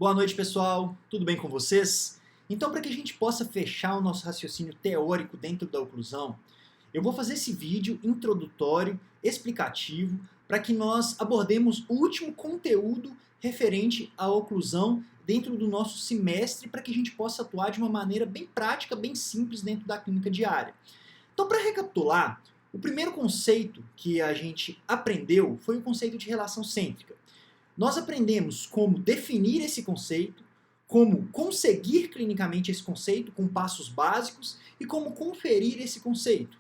Boa noite, pessoal. Tudo bem com vocês? Então, para que a gente possa fechar o nosso raciocínio teórico dentro da oclusão, eu vou fazer esse vídeo introdutório, explicativo, para que nós abordemos o último conteúdo referente à oclusão dentro do nosso semestre, para que a gente possa atuar de uma maneira bem prática, bem simples dentro da clínica diária. Então, para recapitular, o primeiro conceito que a gente aprendeu foi o conceito de relação cêntrica. Nós aprendemos como definir esse conceito, como conseguir clinicamente esse conceito com passos básicos e como conferir esse conceito.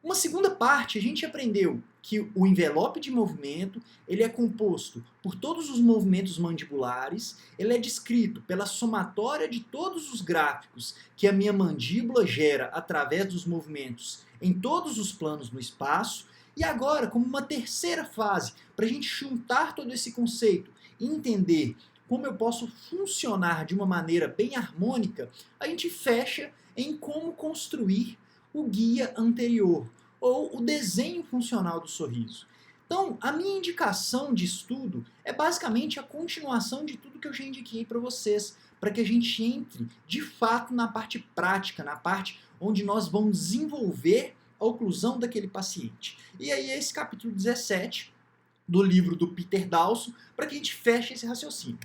Uma segunda parte, a gente aprendeu que o envelope de movimento ele é composto por todos os movimentos mandibulares, ele é descrito pela somatória de todos os gráficos que a minha mandíbula gera através dos movimentos em todos os planos no espaço. E agora, como uma terceira fase, para a gente juntar todo esse conceito e entender como eu posso funcionar de uma maneira bem harmônica, a gente fecha em como construir o guia anterior, ou o desenho funcional do sorriso. Então, a minha indicação de estudo é basicamente a continuação de tudo que eu já indiquei para vocês, para que a gente entre de fato na parte prática, na parte onde nós vamos desenvolver a oclusão daquele paciente. E aí esse capítulo 17 do livro do Peter Dawson, para que a gente feche esse raciocínio.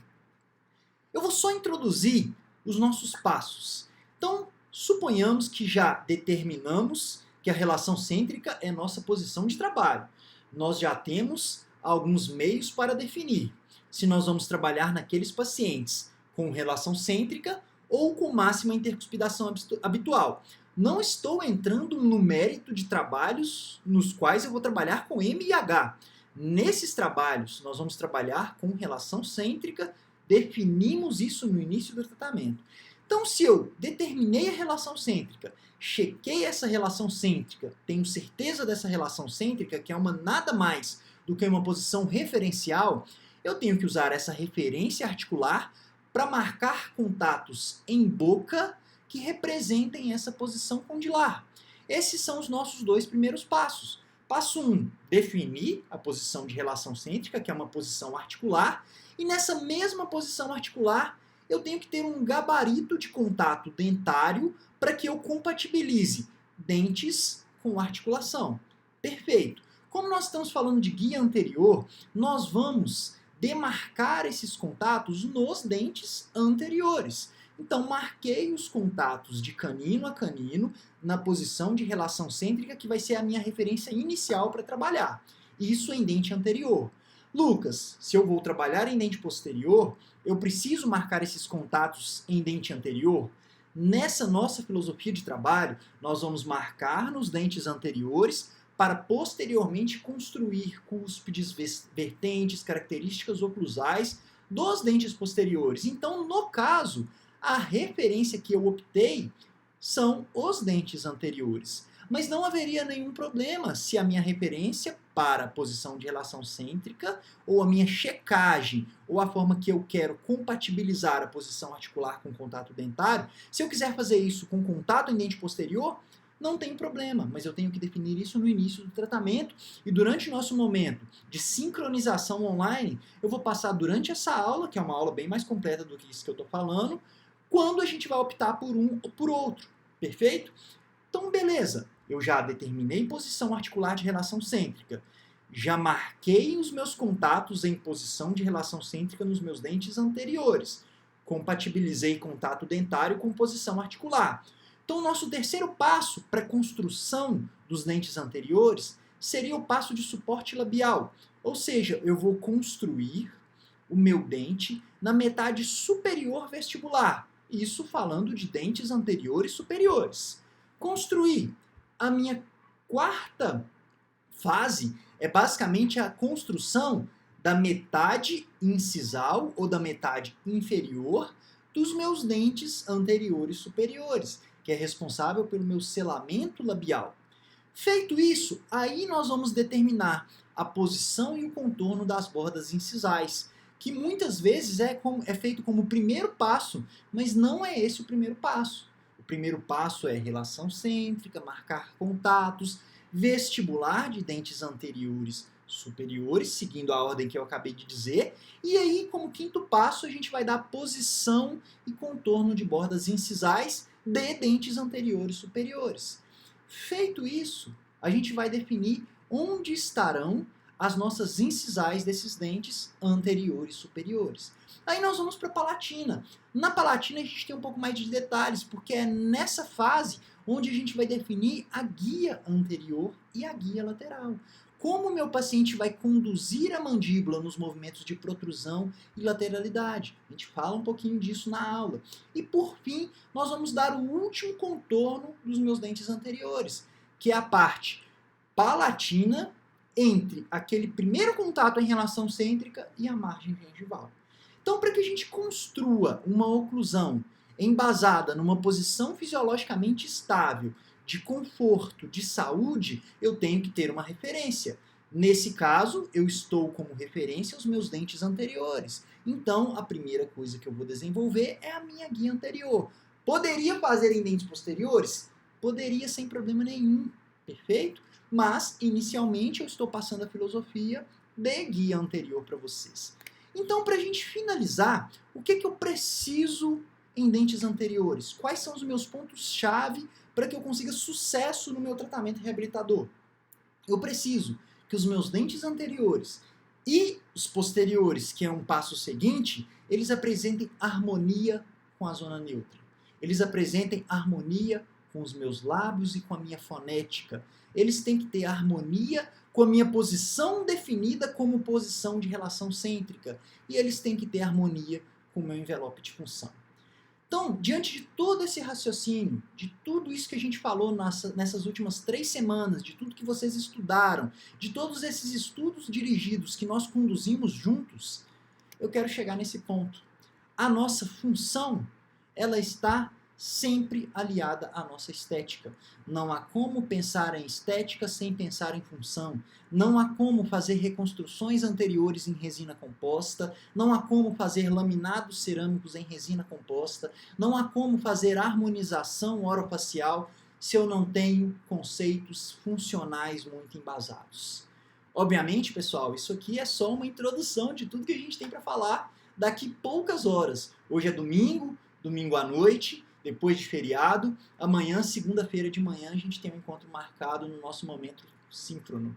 Eu vou só introduzir os nossos passos. Então, suponhamos que já determinamos que a relação cêntrica é nossa posição de trabalho. Nós já temos alguns meios para definir se nós vamos trabalhar naqueles pacientes com relação cêntrica ou com máxima intercuspidação habitual. Não estou entrando no mérito de trabalhos nos quais eu vou trabalhar com M e H. Nesses trabalhos, nós vamos trabalhar com relação cêntrica, definimos isso no início do tratamento. Então, se eu determinei a relação cêntrica, chequei essa relação cêntrica, tenho certeza dessa relação cêntrica, que é nada mais do que uma posição referencial, eu tenho que usar essa referência articular para marcar contatos em boca que representem essa posição condilar. Esses são os nossos dois primeiros passos. Passo 1, definir a posição de relação cêntrica, que é uma posição articular, e nessa mesma posição articular, eu tenho que ter um gabarito de contato dentário para que eu compatibilize dentes com articulação. Perfeito. Como nós estamos falando de guia anterior, nós vamos demarcar esses contatos nos dentes anteriores. Então, marquei os contatos de canino a canino na posição de relação cêntrica, que vai ser a minha referência inicial para trabalhar. Isso em dente anterior. Lucas, se eu vou trabalhar em dente posterior, eu preciso marcar esses contatos em dente anterior? Nessa nossa filosofia de trabalho, nós vamos marcar nos dentes anteriores para posteriormente construir cúspides, vertentes, características oclusais dos dentes posteriores. Então, no caso, a referência que eu optei são os dentes anteriores. Mas não haveria nenhum problema se a minha referência para a posição de relação cêntrica, ou a minha checagem, ou a forma que eu quero compatibilizar a posição articular com o contato dentário, se eu quiser fazer isso com contato em dente posterior, não tem problema, mas eu tenho que definir isso no início do tratamento, e durante o nosso momento de sincronização online, eu vou passar durante essa aula, que é uma aula bem mais completa do que isso que eu estou falando, quando a gente vai optar por um ou por outro, perfeito? Então, beleza, eu já determinei posição articular de relação cêntrica, já marquei os meus contatos em posição de relação cêntrica nos meus dentes anteriores, compatibilizei contato dentário com posição articular. Então, o nosso terceiro passo para a construção dos dentes anteriores seria o passo de suporte labial, ou seja, eu vou construir o meu dente na metade superior vestibular, isso falando de dentes anteriores superiores. Construir. A minha quarta fase é basicamente a construção da metade incisal ou da metade inferior dos meus dentes anteriores superiores, que é responsável pelo meu selamento labial. Feito isso, aí nós vamos determinar a posição e o contorno das bordas incisais, que muitas vezes é feito como o primeiro passo, mas não é esse o primeiro passo. O primeiro passo é relação cêntrica, marcar contatos, vestibular de dentes anteriores superiores, seguindo a ordem que eu acabei de dizer. E aí, como quinto passo, a gente vai dar posição e contorno de bordas incisais de dentes anteriores superiores. Feito isso, a gente vai definir onde estarão as nossas incisais desses dentes anteriores superiores. Aí nós vamos para a palatina. Na palatina a gente tem um pouco mais de detalhes, porque é nessa fase onde a gente vai definir a guia anterior e a guia lateral. Como o meu paciente vai conduzir a mandíbula nos movimentos de protrusão e lateralidade. A gente fala um pouquinho disso na aula. E por fim, nós vamos dar o último contorno dos meus dentes anteriores, que é a parte palatina entre aquele primeiro contato em relação cêntrica e a margem gengival. Então, para que a gente construa uma oclusão embasada numa posição fisiologicamente estável, de conforto, de saúde, eu tenho que ter uma referência. Nesse caso, eu estou como referência os meus dentes anteriores. Então, a primeira coisa que eu vou desenvolver é a minha guia anterior. Poderia fazer em dentes posteriores? Poderia sem problema nenhum, perfeito? Mas, inicialmente, eu estou passando a filosofia de guia anterior para vocês. Então, para a gente finalizar, o que eu preciso em dentes anteriores? Quais são os meus pontos-chave para que eu consiga sucesso no meu tratamento reabilitador? Eu preciso que os meus dentes anteriores e os posteriores, que é um passo seguinte, eles apresentem harmonia com a zona neutra. Eles apresentem harmonia com os meus lábios e com a minha fonética. Eles têm que ter harmonia com a minha posição definida como posição de relação cêntrica. E eles têm que ter harmonia com o meu envelope de função. Então, diante de todo esse raciocínio, de tudo isso que a gente falou nessas últimas 3 semanas, de tudo que vocês estudaram, de todos esses estudos dirigidos que nós conduzimos juntos, eu quero chegar nesse ponto. A nossa função, ela está sempre aliada à nossa estética. Não há como pensar em estética sem pensar em função. Não há como fazer reconstruções anteriores em resina composta. Não há como fazer laminados cerâmicos em resina composta. Não há como fazer harmonização orofacial se eu não tenho conceitos funcionais muito embasados. Obviamente, pessoal, isso aqui é só uma introdução de tudo que a gente tem para falar daqui poucas horas. Hoje é domingo, domingo à noite, depois de feriado. Amanhã, segunda-feira de manhã, a gente tem um encontro marcado no nosso momento síncrono.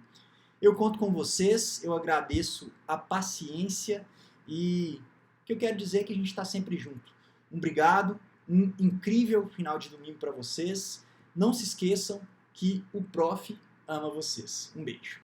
Eu conto com vocês, eu agradeço a paciência e o que eu quero dizer é que a gente está sempre junto. Um obrigado, um incrível final de domingo para vocês. Não se esqueçam que o Prof ama vocês. Um beijo.